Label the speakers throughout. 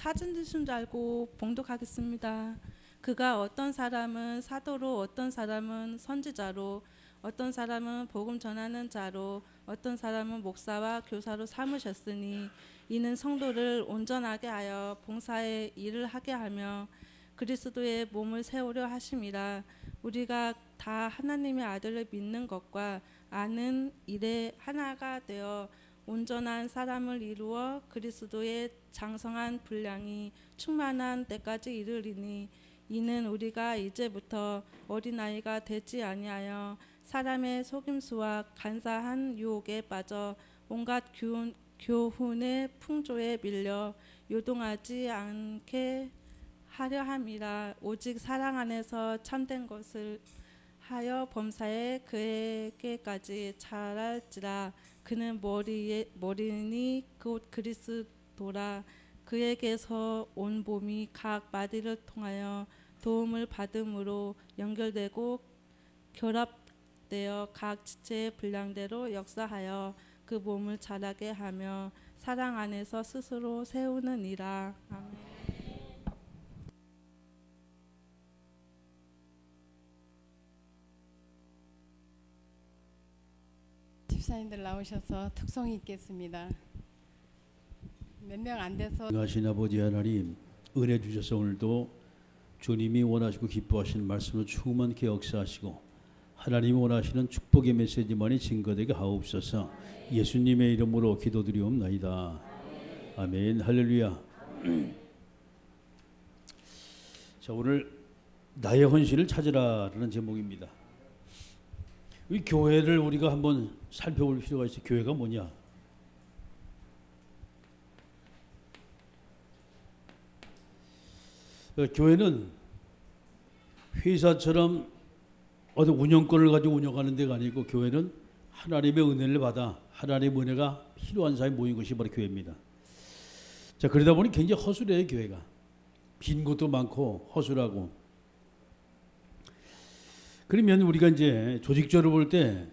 Speaker 1: 찾으신 줄 알고 봉독하겠습니다. 그가 어떤 사람은 사도로, 어떤 사람은 선지자로, 어떤 사람은 복음 전하는 자로, 어떤 사람은 목사와 교사로 삼으셨으니 이는 성도를 온전하게 하여 봉사의 일을 하게 하며 그리스도의 몸을 세우려 하심이라. 우리가 다 하나님의 아들을 믿는 것과 아는 일에 하나가 되어 온전한 사람을 이루어 그리스도의 장성한 분량이 충만한 때까지 이르리니 이는 우리가 이제부터 어린아이가 되지 아니하여 사람의 속임수와 간사한 유혹에 빠져 온갖 교훈의 풍조에 밀려 요동하지 않게 하려 함이라. 오직 사랑 안에서 참된 것을 하여 범사에 그에게까지 자랄지라. 그는 머리니 곧 그리스도라. 그에게서 온 몸이 각 마디를 통하여 도움을 받음으로 연결되고 결합되어 각 지체의 분량대로 역사하여 그 몸을 자라게 하며 사랑 안에서 스스로 세우느니라. 아멘.
Speaker 2: 집사님들 나오셔서 특송이 있겠습니다. 몇 명 안 돼서
Speaker 3: 하신 아버지 하나님, 은혜 주셔서 오늘도 주님이 원하시고 기뻐하시는 말씀으로 충만케 역사하시고 하나님이 원하시는 축복의 메시지만이 증거되게 하옵소서. 예수님의 이름으로 기도드리옵나이다. 아멘. 할렐루야. 자, 오늘 나의 헌신을 찾으라라는 제목입니다. 이 교회를 우리가 한번 살펴볼 필요가 있어요. 교회가 뭐냐? 교회는 회사처럼 어떤 운영권을 가지고 운영하는 데가 아니고 교회는 하나님의 은혜를 받아 하나님의 은혜가 필요한 사람이 모인 것이 바로 교회입니다. 자, 그러다 보니 굉장히 허술해요. 교회가 빈 곳도 많고 허술하고. 그러면 우리가 이제 조직적으로 볼 때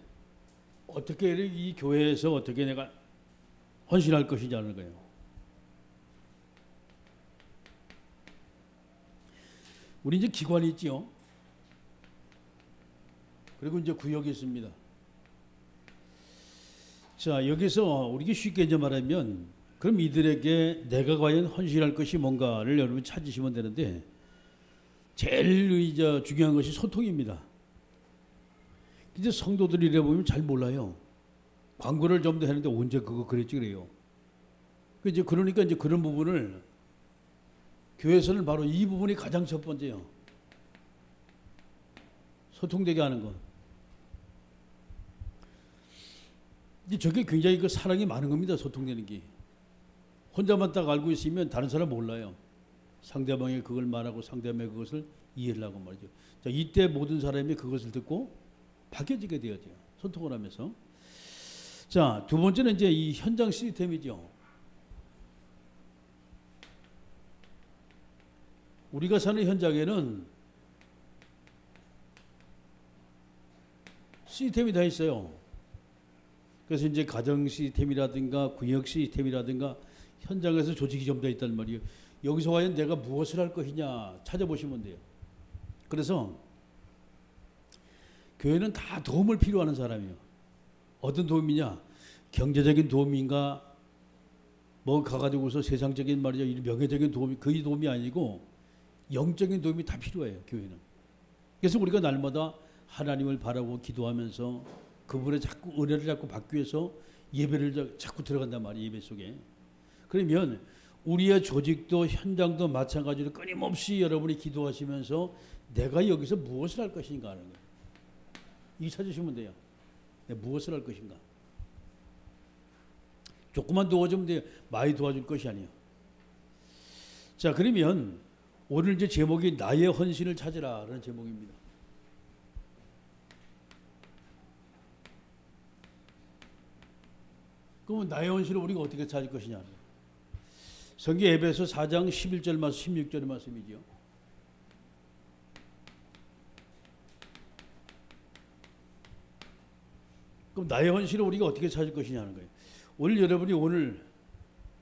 Speaker 3: 어떻게 이 교회에서 어떻게 내가 헌신할 것이지 하는 거예요. 우리 이제 기관이 있지요. 그리고 이제 구역이 있습니다. 자, 여기서 우리가 쉽게 이제 말하면 그럼 이들에게 내가 과연 헌신할 것이 뭔가를 여러분 찾으시면 되는데 제일 이제 중요한 것이 소통입니다. 이제 성도들이 이래 보면 잘 몰라요. 광고를 좀 더 했는데 언제 그거 그랬지 그래요. 이제 그러니까 이제 그런 부분을 교회에서는 바로 이 부분이 가장 첫 번째요. 소통되게 하는 것. 이제 저게 굉장히 그 사랑이 많은 겁니다. 소통되는 게. 혼자만 딱 알고 있으면 다른 사람 몰라요. 상대방이 그걸 말하고 상대방이 그것을 이해를 하고 말이죠. 자, 이때 모든 사람이 그것을 듣고 바뀌어지게 되어야 돼요. 소통을 하면서. 자, 두 번째는 이제 이 현장 시스템이죠. 우리가 사는 현장에는 시스템이 다 있어요. 그래서 이제 가정 시스템이라든가 구역 시스템이라든가 현장에서 조직이 좀 더 있단 말이에요. 여기서 과연 내가 무엇을 할 것이냐 찾아보시면 돼요. 그래서 교회는 다 도움을 필요하는 사람이에요. 어떤 도움이냐? 경제적인 도움인가? 뭐 가가지고서 세상적인 말이죠. 명예적인 도움이 그 도움이 아니고 영적인 도움이 다 필요해요. 교회는. 그래서 우리가 날마다 하나님을 바라고 기도하면서 그분의 자꾸 은혜를 자꾸 받기 위해서 예배를 자꾸 들어간단 말이에요. 예배 속에. 그러면 우리의 조직도 현장도 마찬가지로 끊임없이 여러분이 기도하시면서 내가 여기서 무엇을 할 것인가 하는 거예요. 이 찾으시면 돼요. 내가 무엇을 할 것인가. 조금만 도와주면 돼요. 많이 도와줄 것이 아니에요. 자, 그러면 오늘 이제 제목이 나의 헌신을 찾으라라는 제목입니다. 그러면 나의 헌신을 우리가 어떻게 찾을 것이냐. 성경 에베소 4장 11절 말씀 16절의 말씀이죠. 그럼 나의 헌신을 우리가 어떻게 찾을 것이냐는 거예요. 오늘 여러분이 오늘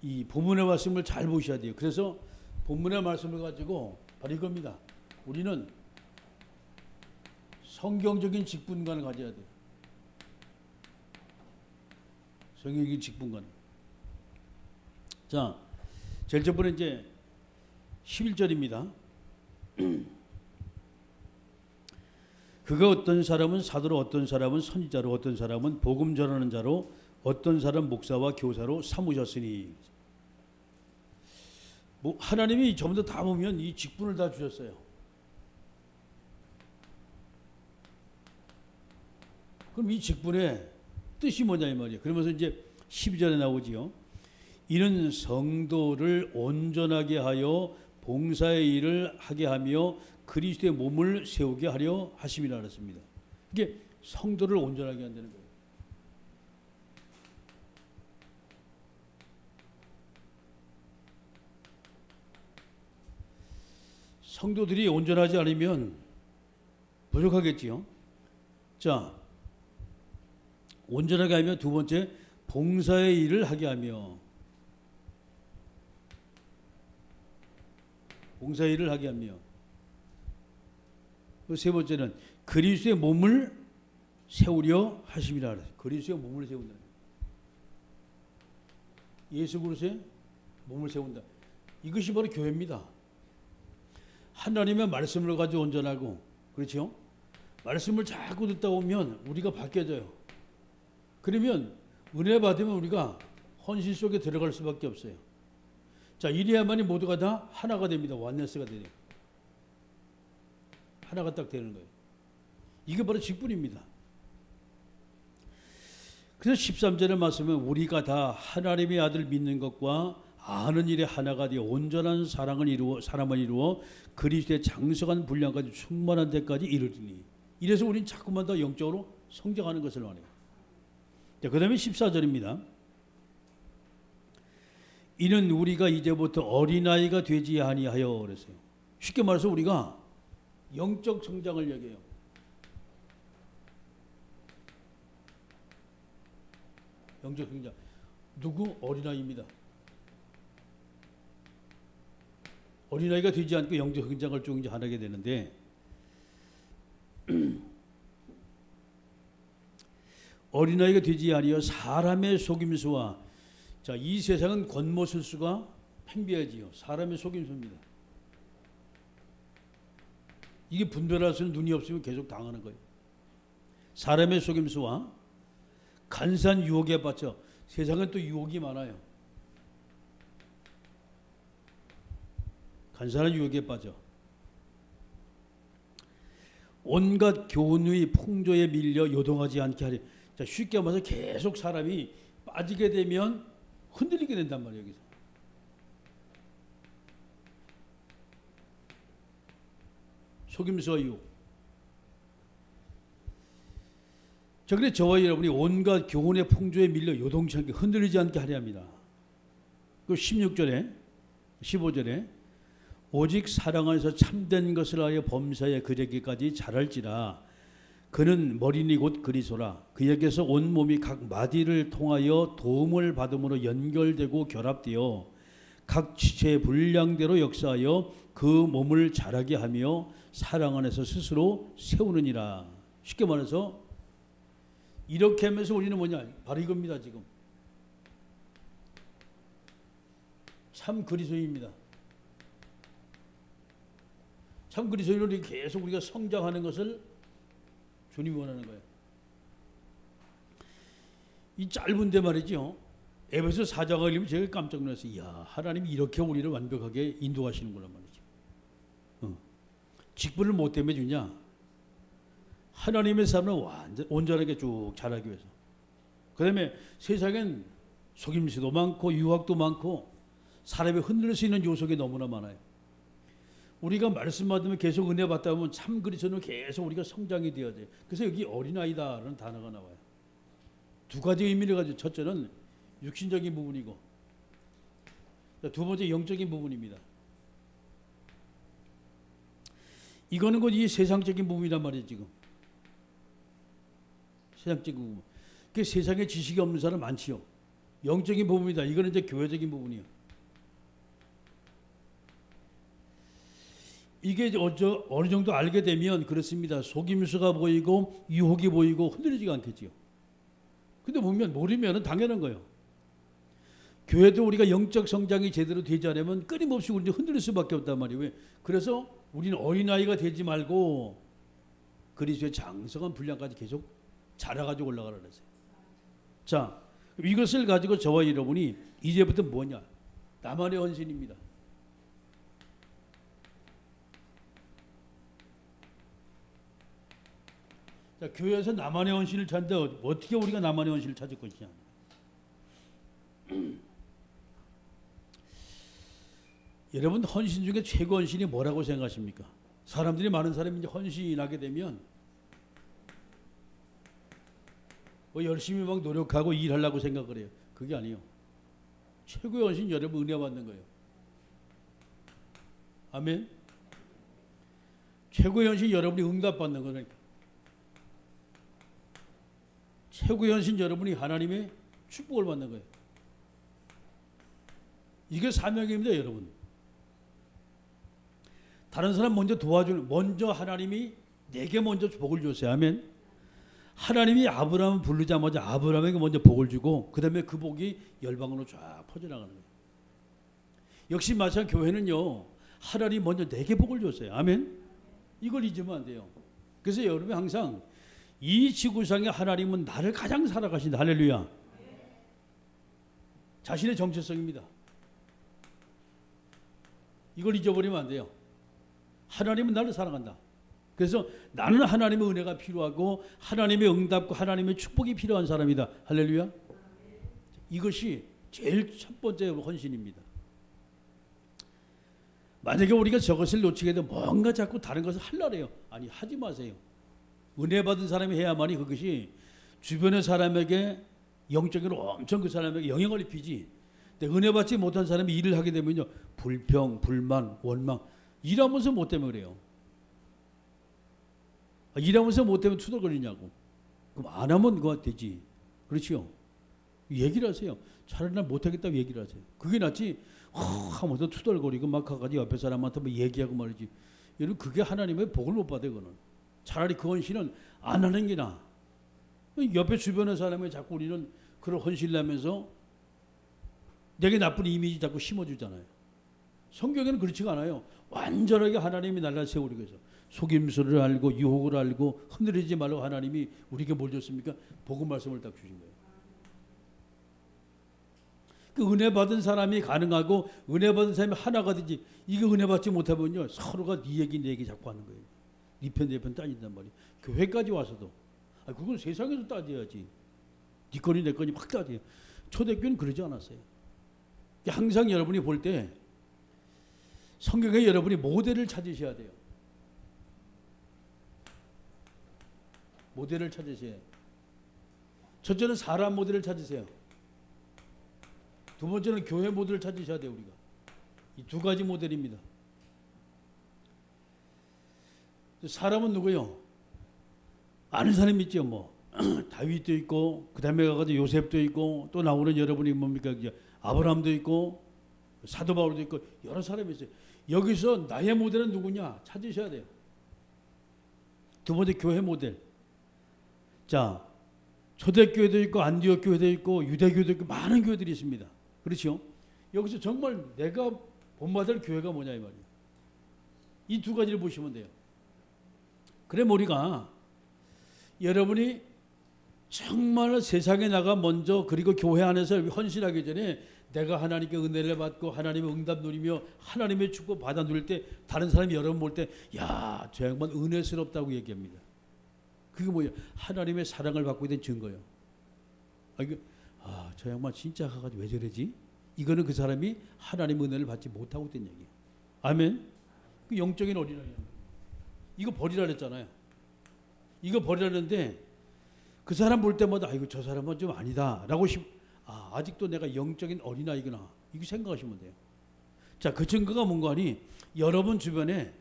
Speaker 3: 이 본문의 말씀을 잘 보셔야 돼요. 그래서 본문의 말씀을 가지고 바로 이겁니다. 우리는 성경적인 직분관을 가져야 돼요. 성경적인 직분관. 자, 제일 첫 번째 이제 11절입니다. 그가 어떤 사람은 사도로, 어떤 사람은 선지자로, 어떤 사람은 복음 전하는 자로, 어떤 사람 목사와 교사로 삼으셨으니. 뭐 하나님이 전부 다 보면 이 직분을 다 주셨어요. 그럼 이 직분의 뜻이 뭐냐 이 말이에요. 그러면서 이제 12절에 나오지요. 이는 성도를 온전하게 하여 봉사의 일을 하게 하며 그리스도의 몸을 세우게 하려 하심이라 그랬습니다. 이게 성도를 온전하게 한다는 거예요. 성도들이 온전하지 않으면 부족하겠지요. 자, 온전하게 하며 두 번째 봉사의 일을 하게 하며 봉사의 일을 하게 하며 세 번째는 그리스도의 몸을 세우려 하심이라 그랬어요. 그리스도의 몸을 세운다. 예수 그리스도의 몸을 세운다. 이것이 바로 교회입니다. 하나님의 말씀을 가지고 온전하고, 그렇죠? 말씀을 자꾸 듣다 보면 우리가 바뀌어져요. 그러면 은혜 받으면 우리가 헌신 속에 들어갈 수밖에 없어요. 자, 이래야만이 모두가 다 하나가 됩니다. 원네스가 돼요. 하나가 딱 되는 거예요. 이게 바로 직분입니다. 그래서 13절의 말씀은 우리가 다 하나님의 아들 믿는 것과 아는 일에 하나가 되어 온전한 사랑을 이루어 그리스도의 장성한 분량까지 충만한 데까지 이르리니. 이래서 우리는 자꾸만 더 영적으로 성장하는 것을 말해요. 자, 그 다음에 14절입니다. 이는 우리가 이제부터 어린아이가 되지 아니하여 그랬어요. 쉽게 말해서 우리가 영적 성장을 얘기해요. 영적 성장. 누구? 어린아이입니다. 어린아이가 되지 않고 영적 성장을 쭉 이제 하게 되는데 어린아이가 되지 아니하여 사람의 속임수와, 자, 이 세상은 권모술수가 팽배하지요. 사람의 속임수입니다. 이게 분별할 수 있는 눈이 없으면 계속 당하는 거예요. 사람의 속임수와 간사한 유혹에 빠져. 세상은 또 유혹이 많아요. 간사한 유혹에 빠져. 온갖 교훈의 풍조에 밀려 요동하지 않게 하리. 자, 쉽게 말해서 계속 사람이 빠지게 되면 흔들리게 된단 말이에요. 여기서. 속임수와 유혹. 자, 그래 저와 여러분이 온갖 교훈의 풍조에 밀려 요동치 않게 흔들리지 않게 하려 합니다. 그 16절에 15절에 오직 사랑 안에서 참된 것을 하여 범사에 그르기까지 자랄지라. 그는 머리니 곧 그리스도라. 그에게서 온 몸이 각 마디를 통하여 도움을 받음으로 연결되고 결합되어 각 지체의 분량대로 역사하여 그 몸을 자라게 하며 사랑 안에서 스스로 세우느니라. 쉽게 말해서 이렇게 하면서 우리는 뭐냐? 바로 이겁니다. 지금 참 그리스도입니다. 참 그리스도인으로 계속 우리가 성장하는 것을 주님이 원하는 거예요. 이 짧은데 말이죠. 에베소 4장을 읽으면 제가 깜짝 놀랐어요. 이야, 하나님이 이렇게 우리를 완벽하게 인도하시는구나 말이죠. 직분을 못 때문에 주냐? 하나님의 삶을 완전 온전하게 쭉 자라기 위해서. 그 다음에 세상엔 속임수도 많고 유혹도 많고 사람이 흔들릴 수 있는 요소가 너무나 많아요. 우리가 말씀 받으면 계속 은혜 받다 보면 참 그리스도는 계속 우리가 성장이 되어야 돼요. 그래서 여기 어린아이다라는 단어가 나와요. 두 가지 의미를 가지고, 첫째는 육신적인 부분이고 두 번째 영적인 부분입니다. 이거는 곧 이 세상적인 부분이란 말이에요. 지금 세상적인 부분. 그 세상에 지식이 없는 사람 많지요. 영적인 부분이다. 이거는 이제 교회적인 부분이에요. 이게 어느 정도 알게 되면 그렇습니다. 속임수가 보이고 유혹이 보이고 흔들리지가 않겠지요. 근데 모르면은 당연한 거예요. 교회도 우리가 영적 성장이 제대로 되지 않으면 끊임없이 우리는 흔들릴 수밖에 없단 말이에요. 왜? 그래서 우리는 어린아이가 되지 말고 그리스도의 장성한 분량까지 계속 자라가지고 올라가라 그랬어요. 자, 이것을 가지고 저와 여러분이 이제부터 뭐냐? 나만의 헌신입니다. 자, 교회에서 나만의 헌신을 찾는데 어떻게 우리가 나만의 헌신을 찾을 것이냐? 여러분 헌신 중에 최고 헌신이 뭐라고 생각하십니까? 사람들이 많은 사람이 이제 헌신하게 되면 뭐 열심히 막 노력하고 일하려고 생각을 해요. 그게 아니에요. 최고의 헌신 여러분 은혜 받는 거예요. 아멘. 최고의 헌신 여러분이 응답 받는 거니까. 최고의 헌신 여러분이 하나님의 축복을 받는 거예요. 이게 사명입니다, 여러분. 다른 사람 먼저 하나님이 내게 먼저 복을 줬어요. 아멘. 하나님이 아브라함을 부르자마자 아브라함에게 먼저 복을 주고 그 다음에 그 복이 열방으로 쫙 퍼져나가는 거예요. 역시 마찬가지 교회는요. 하나님이 먼저 내게 복을 줬어요. 아멘. 이걸 잊으면 안 돼요. 그래서 여러분이 항상 이 지구상에 하나님은 나를 가장 사랑하신다. 할렐루야. 자신의 정체성입니다. 이걸 잊어버리면 안 돼요. 하나님은 나를 사랑한다. 그래서 나는 하나님의 은혜가 필요하고 하나님의 응답과 하나님의 축복이 필요한 사람이다. 할렐루야. 이것이 제일 첫 번째 헌신입니다. 만약에 우리가 저것을 놓치게 되면 뭔가 자꾸 다른 것을 하려래요. 아니, 하지 마세요. 은혜 받은 사람이 해야만이 그것이 주변의 사람에게 영적으로 엄청 그 사람에게 영향을 입히지. 근데 은혜 받지 못한 사람이 일을 하게 되면요, 불평, 불만, 원망, 일하면서 못 되면 그래요. 일하면서 못 되면 투덜거리냐고. 그럼 안 하면 그거 되지. 그렇죠? 얘기를 하세요. 차라리 난 못하겠다고 얘기를 하세요. 그게 낫지. 하면서 투덜거리고 막 가가지고 옆에 사람한테 뭐 얘기하고 말이지. 여러분 그게 하나님의 복을 못 받아요. 그거는. 차라리 그 헌신은 안 하는 게 나아. 옆에 주변의 사람에 자꾸 우리는 그런 헌신을 하면서 내게 나쁜 이미지 자꾸 심어주잖아요. 성경에는 그렇지가 않아요. 완전하게 하나님이 나를 세우기 위해서 속임수를 알고 유혹을 알고 흔들리지 말고 하나님이 우리에게 뭘 줬습니까? 복음 말씀을 딱 주신 거예요. 그 은혜 받은 사람이 가능하고 은혜 받은 사람이 하나가 되지. 이게 은혜 받지 못하면요 서로가 네 얘기 내 얘기 자꾸 하는 거예요. 네 편 내 편 따진단 말이에요. 교회까지 와서도. 그건 세상에서 따져야지. 네 건이 내 건이 막 따져요. 초대교회는 그러지 않았어요. 항상 여러분이 볼 때 성경에 여러분이 모델을 찾으셔야 돼요. 모델을 찾으세요. 첫째는 사람 모델을 찾으세요. 두 번째는 교회 모델을 찾으셔야 돼요. 우리가 이 두 가지 모델입니다. 사람은 누구요? 아는 사람이 있죠. 뭐 다윗도 있고 그 다음에 가가지고 요셉도 있고 또 나오는 여러분이 뭡니까? 아브라함도 있고 사도 바울도 있고 여러 사람이 있어요. 여기서 나의 모델은 누구냐 찾으셔야 돼요. 두 번째 교회 모델. 자, 초대교회도 있고 안디옥 교회도 있고 유대교회도 있고 많은 교회들이 있습니다. 그렇죠? 여기서 정말 내가 본받을 교회가 뭐냐 이 말이에요. 이 두 가지를 보시면 돼요. 그래 우리가 여러분이 정말 세상에 나가 먼저 그리고 교회 안에서 헌신하기 전에 내가 하나님께 은혜를 받고 하나님의 응답 누리며 하나님의 축복 받아 누릴 때 다른 사람이 여러분 볼 때 야, 저 양반 은혜스럽다고 얘기합니다. 그게 뭐예요? 하나님의 사랑을 받고 있는 증거예요. 저 양반 진짜 가가지고 왜 저러지? 이거는 그 사람이 하나님의 은혜를 받지 못하고 있다는 얘기예요. 아멘? 그 영적인 어린아이예요. 이거 버리라 그랬잖아요. 이거 버리라는데 그 사람 볼 때마다 저 사람은 좀 아니다 라고 아직도 내가 영적인 어린아이구나 이거 생각하시면 돼요. 자, 그 증거가 뭔가 하니 여러분 주변에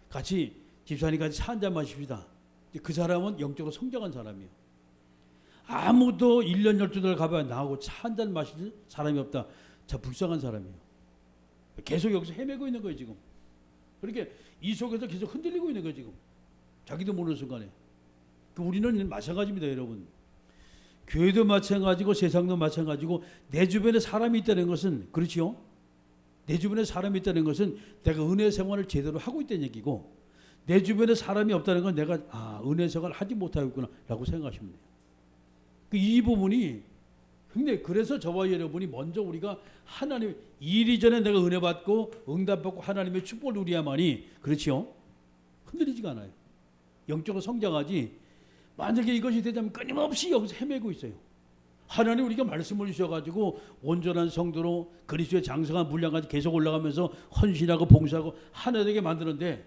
Speaker 3: 같이 집사님 같이 차 한잔 마십시다. 그 사람은 영적으로 성장한 사람이에요. 아무도 1년 12달 가봐야 나하고 차 한잔 마실 사람이 없다. 자, 불쌍한 사람이에요. 계속 여기서 헤매고 있는 거예요 지금. 그렇게 이 속에서 계속 흔들리고 있는 거예요, 지금. 자기도 모르는 순간에. 우리는 마찬가지입니다, 여러분. 교회도 마찬가지고 세상도 마찬가지고 내 주변에 사람이 있다는 것은 그렇지요? 내 주변에 사람이 있다는 것은 내가 은혜 생활을 제대로 하고 있다는 얘기고 내 주변에 사람이 없다는 건 내가 은혜 생활을 하지 못하고 있구나 라고 생각하시면 돼요. 이 부분이 근데 그래서 저와 여러분이 먼저 우리가 하나님 일이 전에 내가 은혜 받고 응답받고 하나님의 축복을 누려야만이 그렇지요? 흔들리지가 않아요. 영적으로 성장하지 만약에 이것이 되자면 끊임없이 여기서 헤매고 있어요. 하나님 우리가 말씀을 주셔가지고 온전한 성도로 그리스도의 장성한 분량까지 계속 올라가면서 헌신하고 봉사하고 하나 되게 만드는데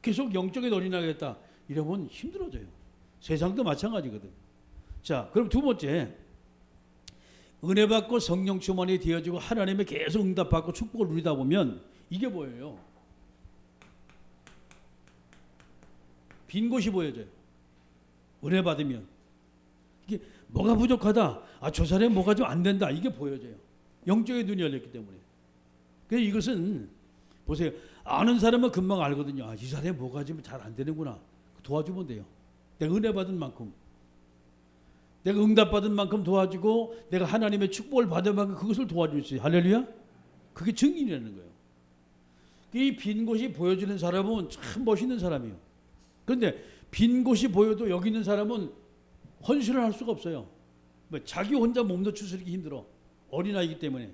Speaker 3: 계속 영적인 어린아이겠다 이러면 힘들어져요. 세상도 마찬가지거든. 자, 그럼 두 번째 은혜 받고 성령 충만이 되어지고 하나님의 계속 응답받고 축복을 누리다 보면 이게 보여요. 빈 곳이 보여져요. 은혜 받으면 이게 뭐가 부족하다. 저 사람이 뭐가 좀 안 된다. 이게 보여져요. 영적인 눈이 열렸기 때문에. 그래서 이것은 보세요. 아는 사람은 금방 알거든요. 이 사람이 뭐가 좀 잘 안 되는구나. 도와주면 돼요. 내가 은혜 받은 만큼. 내가 응답받은 만큼 도와주고 내가 하나님의 축복을 받은 만큼 그것을 도와줄 수 있어요. 할렐루야. 그게 증인이라는 거예요. 이 빈 곳이 보여지는 사람은 참 멋있는 사람이에요. 그런데 빈 곳이 보여도 여기 있는 사람은 헌신을 할 수가 없어요. 자기 혼자 몸도 추스르기 힘들어. 어린아이기 때문에.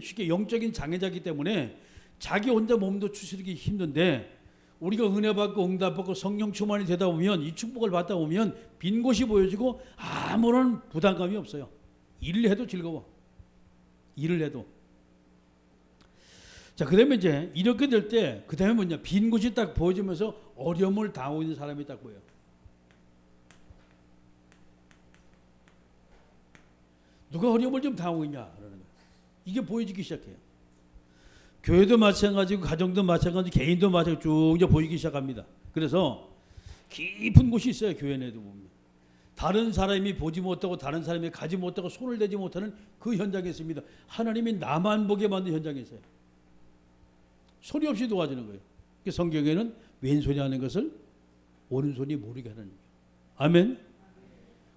Speaker 3: 쉽게 영적인 장애자이기 때문에 자기 혼자 몸도 추스르기 힘든데 우리가 은혜 받고 응답받고 성령 충만이 되다 보면 이 축복을 받다 보면 빈 곳이 보여지고 아무런 부담감이 없어요. 일을 해도 즐거워. 일을 해도. 자, 그 다음에 이제 이렇게 될 때 그 다음에 뭐냐 빈 곳이 딱 보여지면서 어려움을 당하고 있는 사람이 딱 보여요. 누가 어려움을 좀 당하고 있냐 그러는 거예요. 이게 보여지기 시작해요. 교회도 마찬가지고 가정도 마찬가지고 개인도 마찬가지고 쭉 이제 보이기 시작합니다. 그래서 깊은 곳이 있어요. 교회 내도 보면. 다른 사람이 보지 못하고 다른 사람이 가지 못하고 손을 대지 못하는 그 현장에 있습니다. 하나님이 나만 보게 만든 현장에 있어요. 소리 없이 도와주는 거예요. 성경에는 왼손이 하는 것을 오른손이 모르게 하는 거예요. 아멘.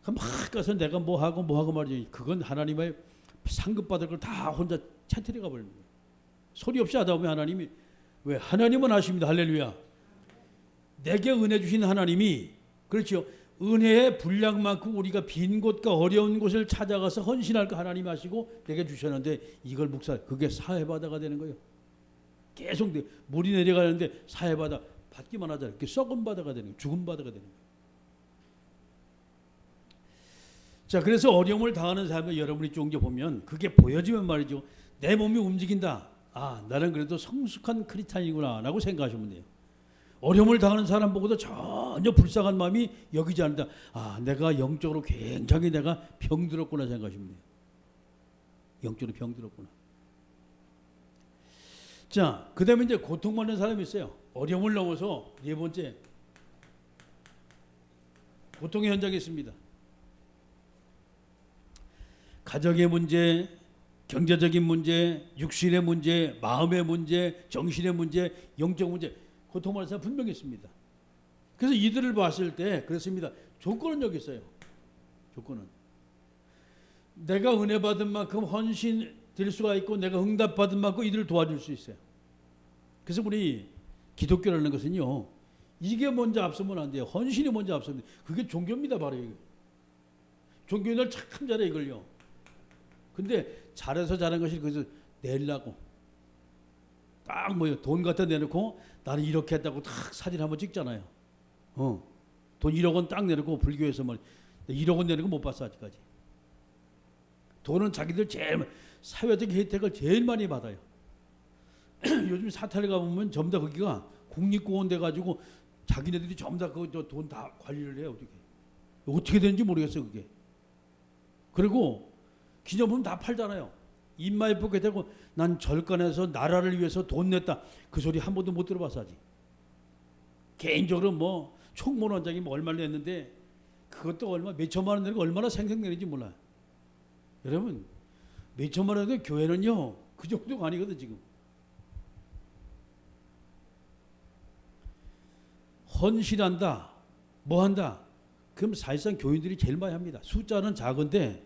Speaker 3: 그럼 막 가서 내가 뭐 하고 말이지. 그건 하나님의 상급받을 걸 다 혼자 채트리가 버리는 거예요. 소리 없이 하다 보면 하나님이 왜 하나님은 아십니다. 할렐루야. 내게 은혜 주신 하나님이 그렇죠. 은혜의 분량만큼 우리가 빈 곳과 어려운 곳을 찾아가서 헌신할 거 하나님이 하시고 내게 주셨는데 이걸 그게 사회바다가 되는 거예요. 계속 물이 내려가는데 사회바다 받기만 하잖아요. 그게 썩은 바다가 되는 거예요. 죽은 바다가 되는 거예요. 자, 그래서 어려움을 당하는 사람을 여러분이 좀 보면 그게 보여지면 말이죠. 내 몸이 움직인다. 나는 그래도 성숙한 크리스찬이구나 라고 생각하시면 돼요. 어려움을 당하는 사람 보고도 전혀 불쌍한 마음이 여기지 않는다. 내가 영적으로 굉장히 내가 병들었구나 생각하시면 돼요. 영적으로 병들었구나. 자, 그 다음에 이제 고통받는 사람이 있어요. 어려움을 넘어서 네 번째 고통의 현장이 있습니다. 가정의 문제, 경제적인 문제, 육신의 문제, 마음의 문제, 정신의 문제, 영적 문제, 고통받는 사람 분명히 있습니다. 그래서 이들을 봤을 때 그렇습니다. 조건은 여기 있어요. 조건은 내가 은혜 받은 만큼 헌신 될 수가 있고 내가 응답 받은 만큼 이들을 도와줄 수 있어요. 그래서 우리 기독교라는 것은요. 이게 먼저 앞서면 안 돼요. 헌신이 먼저 앞서면 돼요. 그게 종교입니다. 바로 이거. 종교인들 참 잘해 이걸요. 근데 잘해서 잘한 것이 그래서 내려고 딱 돈 갖다 내놓고 나는 이렇게 했다고 딱 사진 한번 찍잖아요. 돈 1억 원 딱 내놓고 불교에서 1억 원 내는 거 못 봤어 아직까지. 돈은 자기들 제일 사회적 혜택을 제일 많이 받아요. 요즘 사찰에 가보면 전부 다 거기가 국립공원 돼가지고 자기네들이 전부 다 그 돈 다 관리를 해요. 어떻게 되는지 모르겠어요 그게. 그리고 기념품 다 팔잖아요. 입만 예쁘게 되고 난 절간에서 나라를 위해서 돈 냈다. 그 소리 한 번도 못 들어봤어 아직. 개인적으로 총무원장이 얼마를 냈는데 그것도 몇 천만 원 내고 얼마나 생생내는지 몰라요. 여러분 몇 천만 원 내도 교회는요 그 정도가 아니거든 지금. 헌신한다, 뭐 한다. 그럼 사실상 교인들이 제일 많이 합니다. 숫자는 작은데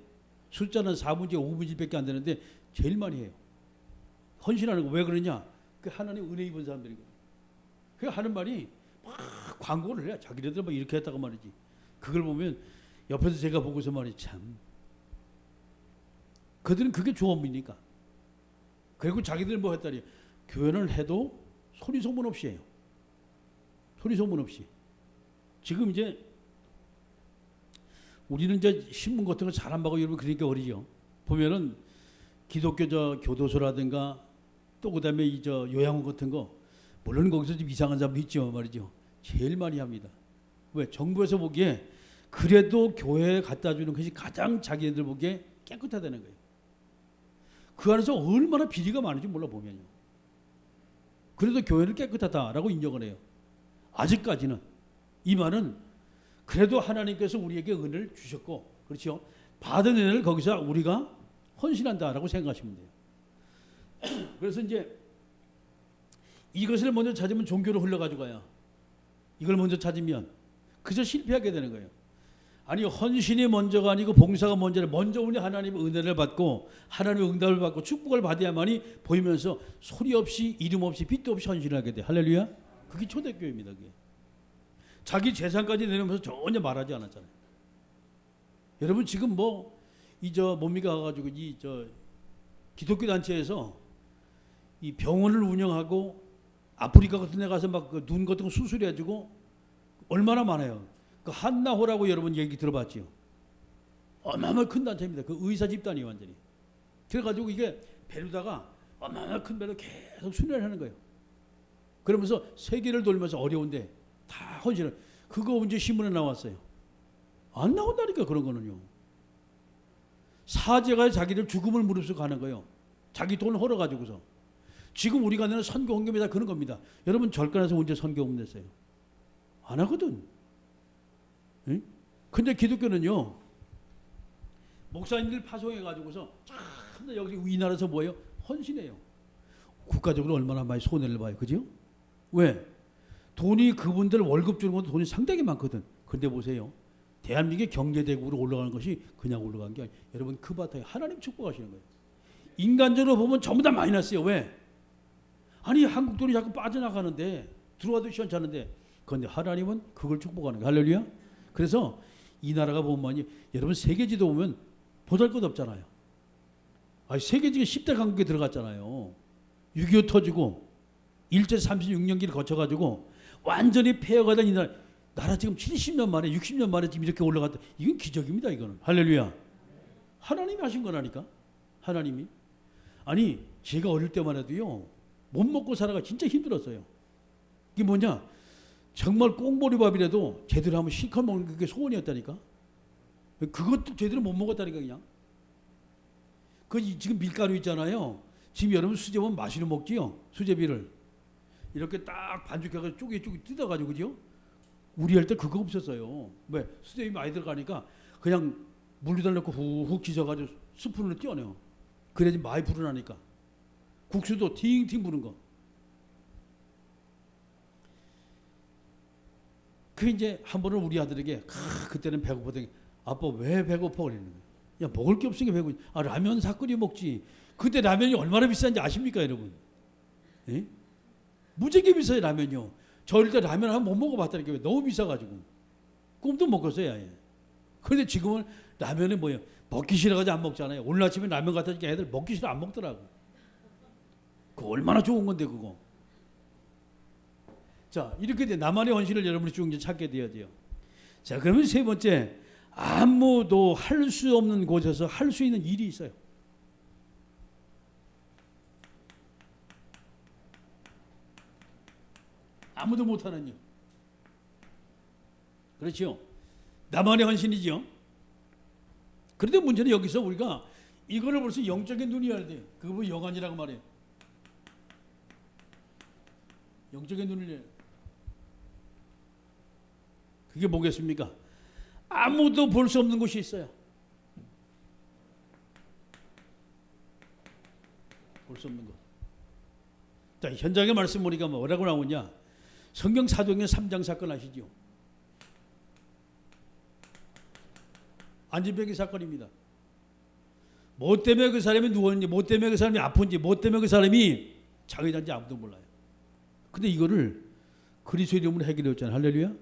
Speaker 3: 숫자는 4분의 5분의 1밖에 안 되는데 제일 많이 해요. 헌신하는 거 왜 그러냐? 그 하나님 은혜 입은 사람들이고. 그 하는 말이 막 광고를 해요. 자기네들 막 이렇게 했다고 말이지. 그걸 보면 옆에서 제가 보고서 말이 참. 그들은 그게 조업이니까. 그리고 자기들 뭐 했다니 교회를 해도 소리 소문 없이 해요. 소리 소문 없이. 지금 이제 우리는 이제 신문 같은 거 잘 안 봐고 여러분 그러니까 어리죠. 보면은 기독교 저 교도소라든가 또 그다음에 이 저 요양원 같은 거 물론 거기서 좀 이상한 사람 있지만 말이죠. 제일 많이 합니다. 왜? 정부에서 보기에 그래도 교회에 갖다 주는 것이 가장 자기네들 보기에 깨끗하다는 거예요. 그 안에서 얼마나 비리가 많은지 몰라 보면요. 그래도 교회는 깨끗하다라고 인정을 해요. 아직까지는 이 말은 그래도 하나님께서 우리에게 은혜를 주셨고, 그렇죠? 받은 은혜를 거기서 우리가 헌신한다라고 생각하시면 돼요. 그래서 이제 이것을 먼저 찾으면 종교로 흘러가지고 가요. 이걸 먼저 찾으면 그저 실패하게 되는 거예요. 아니 헌신이 먼저가 아니고 봉사가 먼저라. 먼저 우리 하나님의 은혜를 받고 하나님의 응답을 받고 축복을 받아야만이 보이면서 소리 없이 이름 없이 빛도 없이 헌신을 하게 돼. 할렐루야. 그게 초대교회입니다. 그게. 자기 재산까지 내놓으면서 전혀 말하지 않았잖아요. 여러분 지금 뭐 이 저 뭡니까 가지고 이 저 기독교 단체에서 이 병원을 운영하고 아프리카 같은 데 가서 막 그 눈 같은 거 수술해가지고 얼마나 많아요. 그 한나호라고 여러분 얘기 들어봤지요. 어마어마한 큰 단체입니다. 그 의사 집단이 완전히. 그래가지고 이게 배로다가 어마어마한 큰 배로 계속 순회를 하는 거예요. 그러면서 세계를 돌면서 어려운데 다 헌신을. 그거 언제 신문에 나왔어요? 안 나온다니까 그런 거는요. 사제가 자기를 죽음을 무릅쓰고 가는 거예요. 자기 돈을 헐어가지고서. 지금 우리가 내는 선교 헌금이 다 그런 겁니다. 여러분 절간에서 언제 선교 헌금 냈어요? 안 하거든. 응? 근데 기독교는요. 목사님들 파송해가지고서 참 여기 이 나라에서 뭐예요? 헌신해요. 국가적으로 얼마나 많이 손해를 봐요. 그죠? 왜? 돈이 그분들 월급 주는 것도 돈이 상당히 많거든. 근데 보세요. 대한민국의 경제대국으로 올라가는 것이 그냥 올라간 게 아니에요. 여러분 그 바탕에 하나님 축복하시는 거예요. 인간적으로 보면 전부 다 마이너스예요. 왜? 아니 한국 돈이 자꾸 빠져나가는데 들어와도 시원찮은데 그런데 하나님은 그걸 축복하는 거예요. 할렐루야. 그래서 이 나라가 보면 여러분 세계지도 보면 보잘것 없잖아요. 아니 세계지가 10대 강국에 들어갔잖아요. 6.25 터지고 일제 36년기를 거쳐가지고 완전히 폐허가 된 이 나라 지금 70년 만에 60년 만에 지금 이렇게 올라갔다. 이건 기적입니다. 이거는 할렐루야. 하나님이 하신 거라니까. 하나님이. 아니 제가 어릴 때만 해도요 못 먹고 살아가 진짜 힘들었어요. 이게 뭐냐? 정말 꽁보리밥이라도 제대로 하면 실컷 먹는 게 소원이었다니까. 그것도 제대로 못 먹었다니까 그냥. 그 지금 밀가루 있잖아요. 지금 여러분 수제비는 마시러 먹지요. 수제비를 이렇게 딱 반죽해가지고 쪼개쪼개 뜯어가지고 그죠? 우리 할 때 그거 없었어요. 왜? 수제비 많이 들어가니까 그냥 물에다 넣고 훅훅 지져가지고 스푼으로 띄어내요. 그래야지 많이 불어나니까. 국수도 팅팅 부는 거. 그 이제 한 번은 우리 아들에게 그때는 배고프더니 아빠 왜 배고파 그러는 거예요. 야 먹을 게 없으니까 배고프지. 아 라면 사 끓여 먹지. 그때 라면이 얼마나 비싼지 아십니까 여러분? 예? 무지하게 비싸요 라면이요. 저 어릴 때 라면 한 번 못 먹어봤다니까. 너무 비싸가지고 꿈도 못 꿨어요. 아예. 그런데 지금은 라면이 뭐예요? 먹기 싫어가지고 안 먹잖아요. 오늘 아침에 라면 갖다 주니까 애들 먹기 싫어 안 먹더라고. 그 얼마나 좋은 건데 그거. 자 이렇게 돼 나만의 헌신을 여러분이 쭉 이제 찾게 돼야 돼요. 자 그러면 세 번째 아무도 할 수 없는 곳에서 할 수 있는 일이 있어요. 아무도 못하는 일. 그렇죠. 나만의 헌신이죠. 그런데 문제는 여기서 우리가 이거를 벌써 영적인 눈이 열어야 돼요. 그거 뭐 영안이라고 말해요. 영적인 눈을 열어야 돼요. 그게 뭐겠습니까? 아무도 볼 수 없는 곳이 있어요. 볼 수 없는 곳. 자, 현장의 말씀 보니까 뭐라고 나오냐? 성경 사도행전 3장 사건 아시죠? 안진뱅이 사건입니다. 뭐 때문에 그 사람이 누웠는지, 뭐 때문에 그 사람이 아픈지, 뭐 때문에 그 사람이 장애자인지 아무도 몰라요. 근데 이거를 그리스도의 이름으로 해결했잖아요. 할렐루야.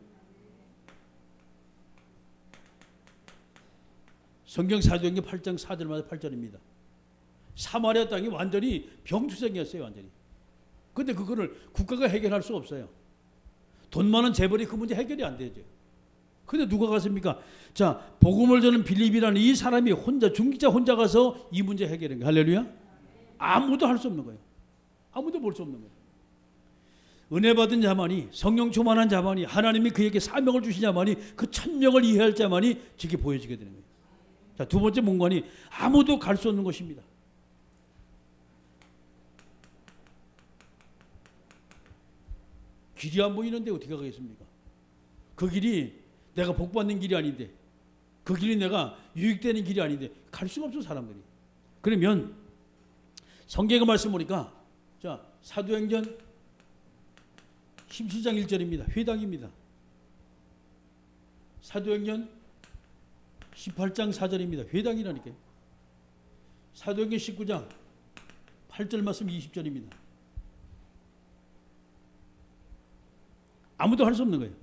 Speaker 3: 성경 사도행전 8장 4절마다 8절입니다. 사마리아 땅이 완전히 병투성이었어요. 완전히. 근데 그거를 국가가 해결할 수 없어요. 돈 많은 재벌이 그 문제 해결이 안 되죠. 근데 누가 갔습니까? 자, 복음을 전하는 빌립이라는 이 사람이 혼자, 중직자 혼자 가서 이 문제 해결한 거예요. 할렐루야. 아무도 할 수 없는 거예요. 아무도 볼 수 없는 거예요. 은혜 받은 자만이, 성령 충만한 자만이, 하나님이 그에게 사명을 주신 자만이, 그 천명을 이해할 자만이 저게 보여지게 되는 거예요. 자, 두 번째 문관이 아무도 갈 수 없는 것입니다. 길이 안 보이는데 어떻게 가겠습니까? 그 길이 내가 복받는 길이 아닌데, 그 길이 내가 유익되는 길이 아닌데 갈 수가 없어 사람들이. 그러면 성경의 말씀 보니까, 자, 사도행전 17장 1절입니다. 회당입니다. 사도행전 18장 4절입니다. 회당이라니까요. 사도행전 19장 8절 말씀 20절입니다. 아무도 할 수 없는 거예요.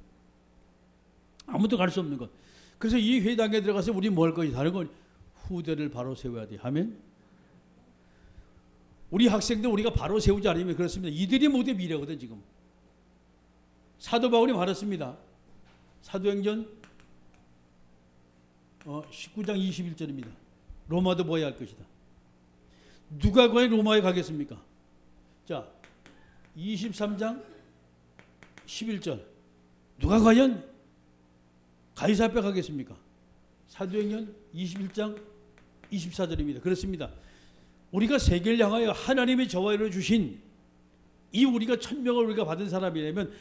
Speaker 3: 아무도 갈 수 없는 것. 그래서 이 회당에 들어가서 우리 뭐 할 것이 다른 건 후대를 바로 세워야 돼. 아멘. 우리 학생들 우리가 바로 세우지 않으면 그렇습니다. 이들이 모두 미래거든 지금. 사도 바울이 말했습니다. 사도행전 19장 21절입니다. 로마도 모여야 할 것이다. 누가 과연 로마에 가겠습니까? 자, 23장 11절. 누가 과연 가이사 앞에 가겠습니까? 사도행전 21장 24절입니다. 그렇습니다. 우리가 세계를 향하여 하나님이 저와 이루어 주신 이 우리가 천명을 우리가 받은 사람이라면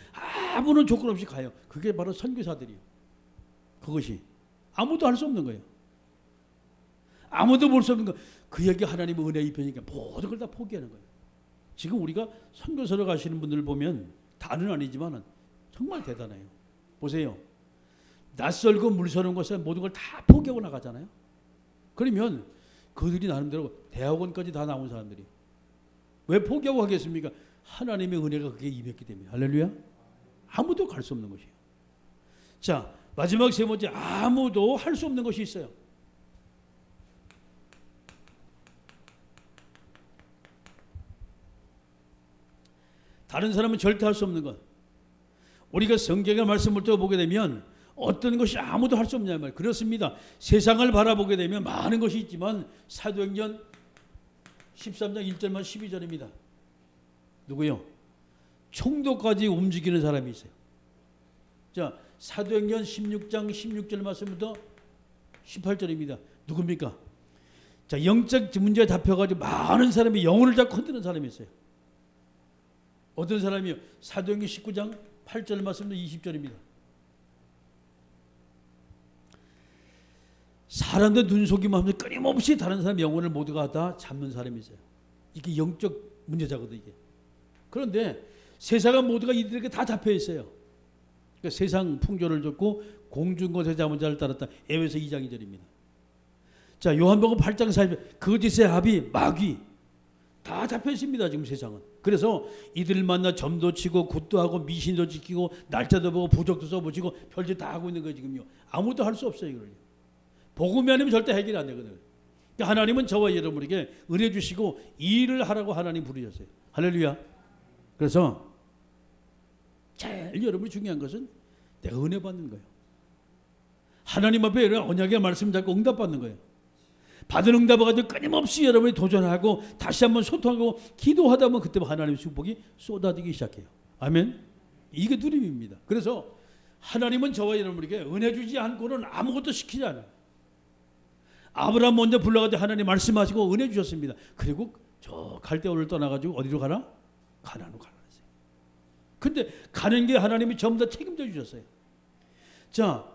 Speaker 3: 아무런 조건 없이 가요. 그게 바로 선교사들이요. 그것이 아무도 할 수 없는 거예요. 아무도 볼 수 없는 거. 그에게 하나님의 은혜 입히니까 모든 걸 다 포기하는 거예요. 지금 우리가 선교사로 가시는 분들을 보면 다는 아니지만 정말 대단해요. 보세요. 낯설고 물서는 것에 모든 걸 다 포기하고 나가잖아요. 그러면 그들이 나름대로 대학원까지 다 나온 사람들이 왜 포기하고 하겠습니까? 하나님의 은혜가 그게 임했기 때문에. 할렐루야. 아무도 갈 수 없는 것이에요. 자, 마지막 세 번째, 아무도 할 수 없는 것이 있어요. 다른 사람은 절대 할 수 없는 것. 우리가 성경의 말씀을 또 보게 되면 어떤 것이 아무도 할 수 없냐 말. 그렇습니다. 세상을 바라보게 되면 많은 것이 있지만 사도행전 13장 1절만 12절입니다. 누구요? 총독까지 움직이는 사람이 있어요. 자, 사도행전 16장 16절 말씀부터 18절입니다. 누굽니까? 자, 영적 문제에 잡혀가지고 많은 사람이 영혼을 잡고 흔드는 사람이 있어요. 어떤 사람이요? 사도행전 19장 8절 말씀부터 20절입니다. 사람들 눈속임만 하면서 끊임없이 다른 사람 영혼을 모두가 다 잡는 사람이 있어요. 이게 영적 문제자거든 이게. 그런데 세상은 모두가 이들에게 다 잡혀 있어요. 그러니까 세상 풍조를 줬고 공중것에 잡은 자를 따랐다. 에베소 2장 2절입니다. 자, 요한복음 8장 40절 거짓의 합이 마귀 다 잡혀 있습니다. 지금 세상은. 그래서 이들을 만나 점도 치고 굿도 하고 미신도 지키고 날짜도 보고 부적도 써보시고 별짓 다 하고 있는 거예요 지금요. 아무도 할 수 없어요 이걸. 복음이 아니면 절대 해결이 안 되거든요. 그러니까 하나님은 저와 여러분에게 은혜 주시고 이 일을 하라고 하나님 부르셨어요. 할렐루야. 그래서 제일 여러분이 중요한 것은 내가 은혜 받는 거예요. 하나님 앞에 언약의 말씀 잡고 응답받는 거예요. 받은 응답을 가지고 끊임없이 여러분이 도전하고 다시 한번 소통하고 기도하다 보면 그때 하나님의 축복이 쏟아지기 시작해요. 아멘. 이게 누림입니다. 그래서 하나님은 저와 여러분에게 은혜 주지 않고는 아무것도 시키지 않아요. 아브라함 먼저 불러가지고 하나님 말씀하시고 은혜 주셨습니다. 그리고 저 갈대아우를 떠나가지고 어디로 가나? 가나안으로 가라. 근데 가는 게 하나님이 전부 다 책임져 주셨어요. 자,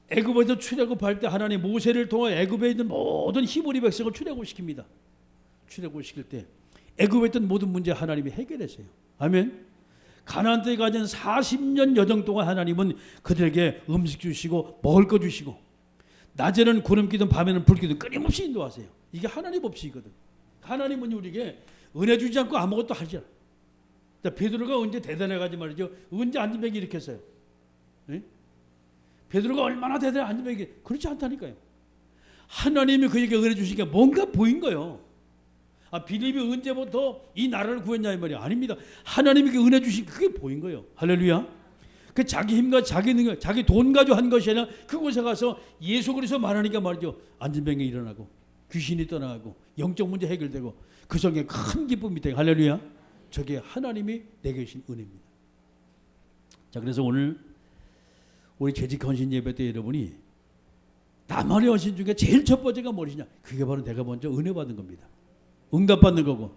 Speaker 3: 애굽에서 출애굽할 때 하나님 모세를 통해 애굽에 있는 모든 히브리 백성을 출애굽시킵니다. 출애굽시킬 때 애굽에 있던 모든 문제 하나님이 해결했어요. 아멘. 가나안 땅에 가진 40년 여정 동안 하나님은 그들에게 음식 주시고 먹을 거 주시고 낮에는 구름 기둥 밤에는 불 기둥 끊임없이 인도하세요. 이게 하나님 법칙이거든. 하나님은 우리에게 은혜 주지 않고 아무것도 하지 않아. 베드로가 언제 대단해가지 말이죠. 언제 안전뱅이 일으켰어요. 네? 베드로가 얼마나 대단해 안전뱅이 그렇지 않다니까요. 하나님이 그에게 은혜 주시니까 뭔가 보인 거예요. 빌립이 언제부터 이 나라를 구했냐 이 말이야. 아닙니다. 하나님이 그 은혜 주신 그게 보인 거예요. 할렐루야. 그 자기 힘과 자기 능력, 자기 돈 가지고 한 것이 아니라 그곳에 가서 예수 그리스도 말하니까 말이죠. 안전병이 일어나고 귀신이 떠나가고 영적 문제 해결되고 그 속에 큰 기쁨이 되고 할렐루야. 저게 하나님이 내게 주신 은혜입니다. 자, 그래서 오늘 우리 재직 헌신 예배 때 여러분이 나만의 헌신 중에 제일 첫 번째가 무엇이냐? 그게 바로 내가 먼저 은혜 받는 겁니다. 응답 받는 거고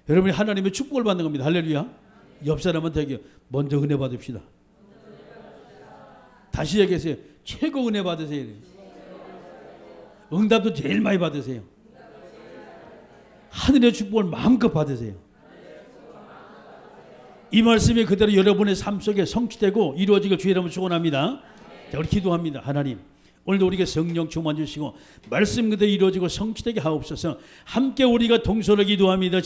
Speaker 3: 여러분이 하나님의 축복을 받는 겁니다. 할렐루야. 옆 사람한테 먼저 은혜 받읍시다. 다시 얘기하세요. 최고 은혜 받으세요. 응답도 제일 많이 받으세요. 하늘의 축복을 마음껏 받으세요. 이 말씀이 그대로 여러분의 삶 속에 성취되고 이루어지길 주의 이름으로 축원합니다. 자, 우리 기도합니다. 하나님, 오늘도 우리에게 성령 충만 주시고 말씀 그대로 이루어지고 성취되게 하옵소서. 함께 우리가 동서로 기도합니다.